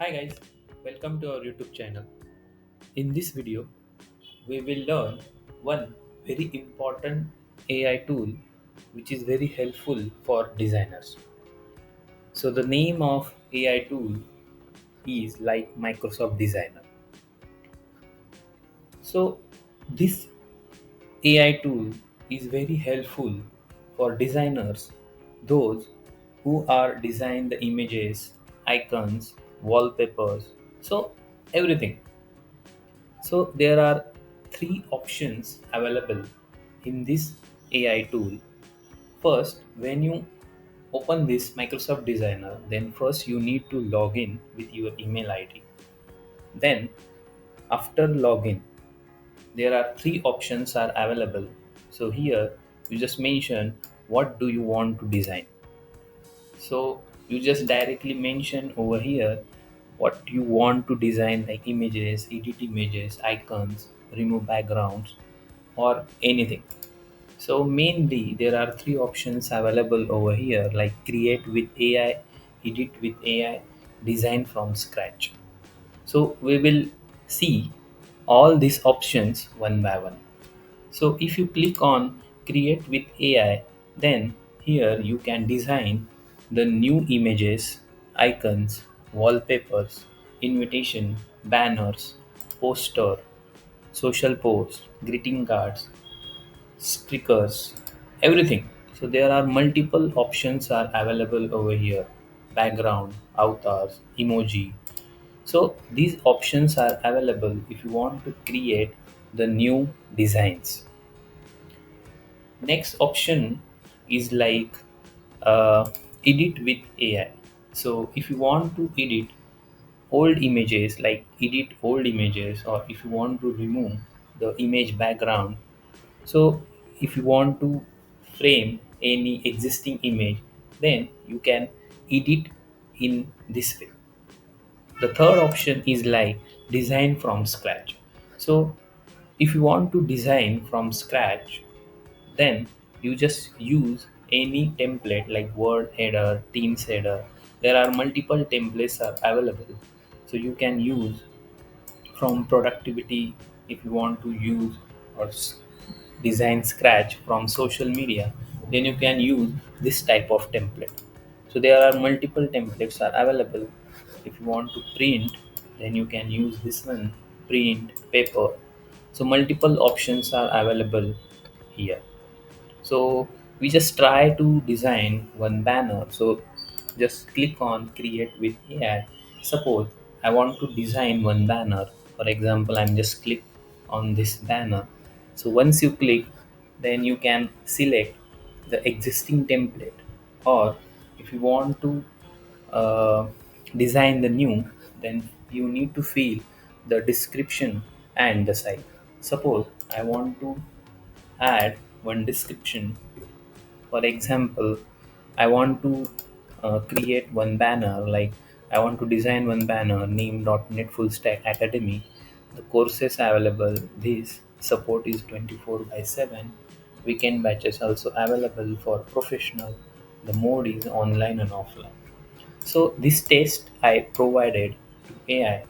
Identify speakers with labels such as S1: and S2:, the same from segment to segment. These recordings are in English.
S1: Hi guys, welcome to our YouTube channel. In this video, we will learn one very important AI tool which is very helpful for designers. So the name of AI tool is like Microsoft Designer. So this AI tool is very helpful for designers, those who are design the images, icons, wallpapers, so everything. So there are three options available in this AI tool. First, when you open this Microsoft Designer, then first you need to log in with your email ID. Then after login, there are three options are available. So here you just mention what do you want to design. So you just directly mention over here what you want to design like images, edit images, icons, remove backgrounds or anything. So mainly there are three options available over here like create with AI, edit with AI, design from scratch. So we will see all these options one by one. So if you click on create with AI, then here you can design the new images, icons, wallpapers, invitation, banners, poster, social posts, greeting cards, stickers, everything. So there are multiple options are available over here. Background, avatars, emoji. So these options are available if you want to create the new designs. Next option is like edit with AI. So if you want to edit old images, like edit old images, or if you want to remove the image background, so if you want to frame any existing image, then you can edit in this way. The third option is like design from scratch. So if you want to design from scratch, then you just use any template like word header, themes header. There are multiple templates are available, so you can use from productivity. If you want to use or design scratch from social media, then you can use this type of template. So there are multiple templates are available. If you want to print, then you can use this one, print paper. So multiple options are available here. So we just try to design one banner. So just click on create with AI. Suppose I want to design one banner. For example, I'm just click on this banner. So once you click, then you can select the existing template, or if you want to uh, design the new, then you need to fill the description and the size. Suppose I want to add one description. For example, I want to create one banner, like I want to design one banner named .NET Full Stack Academy. The courses available, this support is 24 by 7. Weekend batches also available for professional. The mode is online and offline. So this test I provided to AI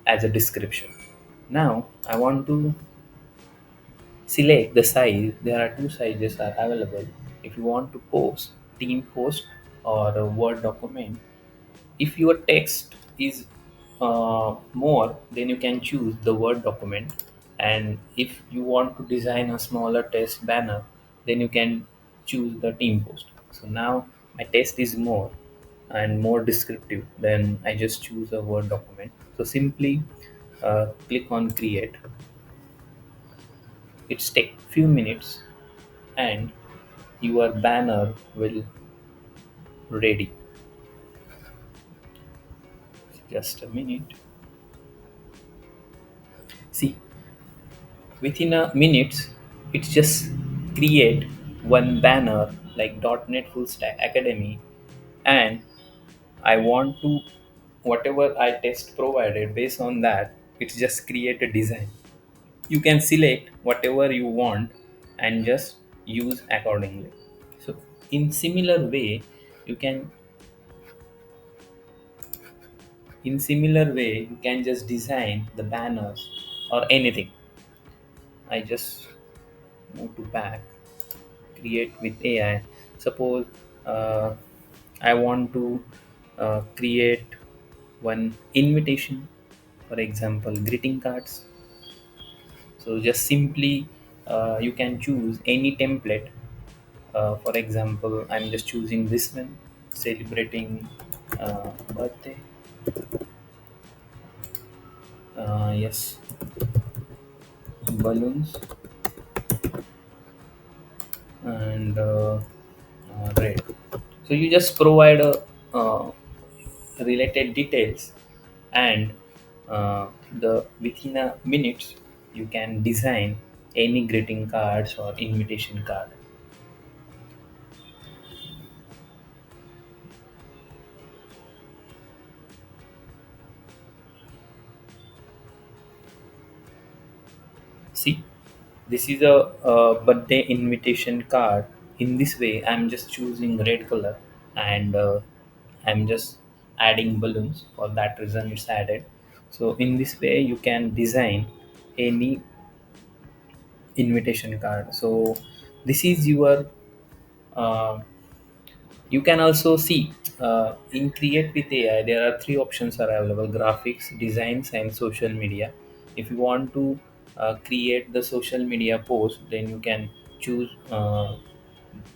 S1: as a description. Now I want to select the size. There are two sizes are available. If you want to post team post or a word document, if your text is more, then you can choose the word document. And if you want to design a smaller text banner, then you can choose the team post. So now my text is more and more descriptive, then I just choose a word document. So simply click on create. It's take few minutes and your banner will ready. Just a minute. See, within a minute, it just create one banner like .NET Full Stack Academy, and I want to whatever I test provided based on that, it's just create a design. You can select whatever you want and just use accordingly. So in similar way, you can In similar way, you can just design the banners or anything. I just move to back, create with AI. Suppose uh, I want to create one invitation, for example, greeting cards. So just simply you can choose any template. For example, I'm just choosing this one, celebrating birthday. Yes, balloons and red. So you just provide a related details, and the within a minutes you can design any greeting cards or invitation card. See, this is a birthday invitation card. In this way, I'm just choosing red color, and I'm just adding balloons. For that reason, it's added. So in this way, you can design any invitation card. So this is your uh, you can also see in create with AI there are three options are available: graphics, designs, and social media. If you want to create the social media post, then you can choose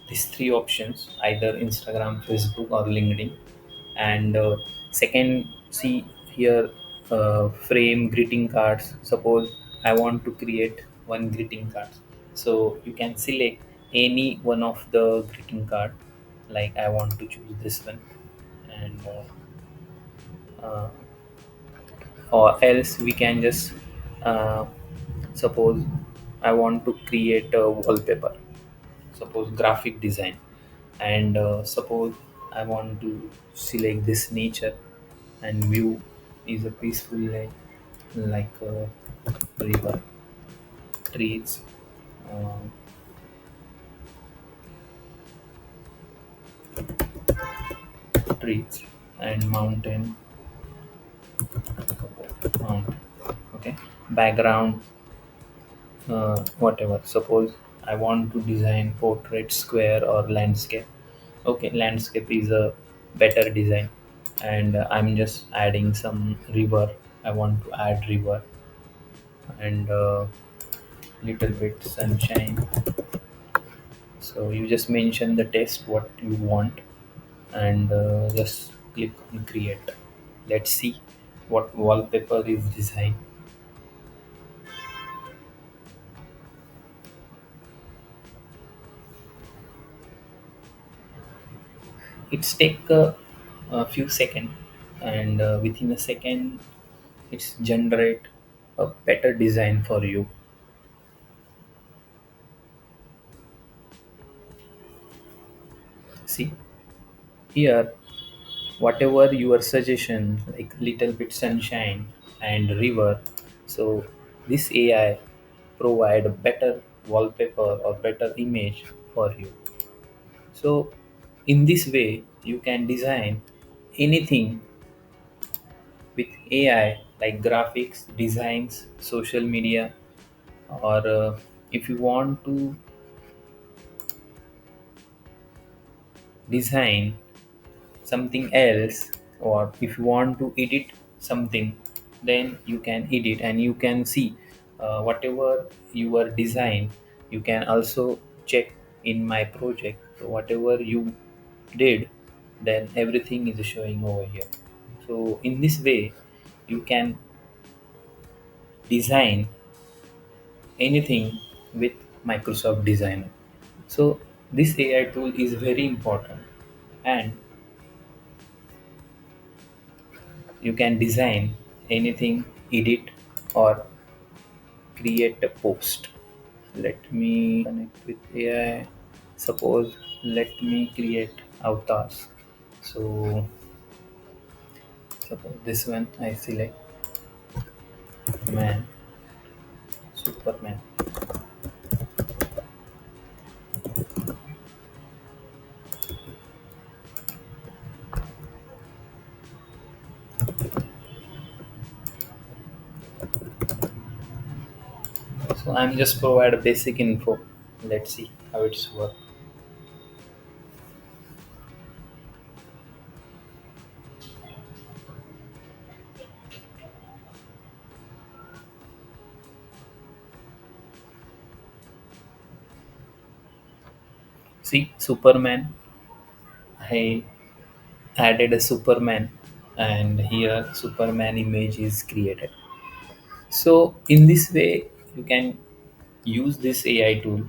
S1: these three options, either Instagram, Facebook, or LinkedIn. And second, see here, frame greeting cards. Suppose I want to create one greeting card, so you can select any one of the greeting card, like I want to choose this one. And or else we can just uh, suppose I want to create a wallpaper, suppose graphic design. And suppose I want to select this nature, and view is a peaceful like river, trees, uh, trees and mountain. Okay, background, whatever. Suppose I want to design portrait, square, or landscape. Okay, landscape is a better design. And I'm just adding some river. I want to add river, and little bit sunshine. So you just mention the text what you want, and just click on create. Let's see what wallpaper is designed. It's take a few seconds, and within a second it's generate a better design for you. See here, whatever your suggestion, like little bit sunshine and river, so this AI provide a better wallpaper or better image for you. So in this way you can design anything with AI, like graphics, designs, social media, or if you want to design something else, or if you want to edit something, then you can edit, and you can see whatever your design. You can also check in my project. So whatever you did, then everything is showing over here. So in this way you can design anything with Microsoft Designer. So this AI tool is very important, and you can design anything, edit, or create a post. Let me connect with AI. Suppose let me create avatars. So suppose this one I select man, Superman. So I'm just provide a basic info. Let's see how it's work. See, Superman. I added a Superman, and here Superman image is created. So in this way, you can use this AI tool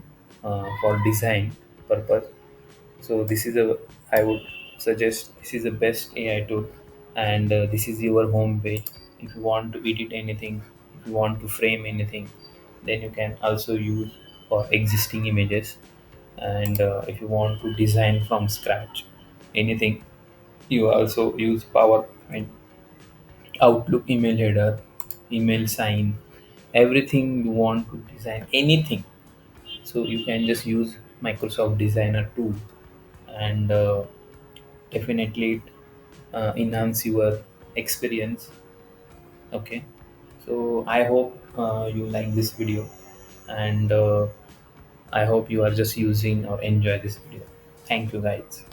S1: for design purpose. So this is a I would suggest this is the best AI tool, and this is your home page. If you want to edit anything, if you want to frame anything, then you can also use for existing images. And if you want to design from scratch anything, you also use PowerPoint, Outlook email header, email sign, everything you want to design, anything. So you can just use Microsoft Designer tool, and definitely it enhance your experience. Okay, so I hope you like this video, and I hope you are just using or enjoy this video. Thank you, guys.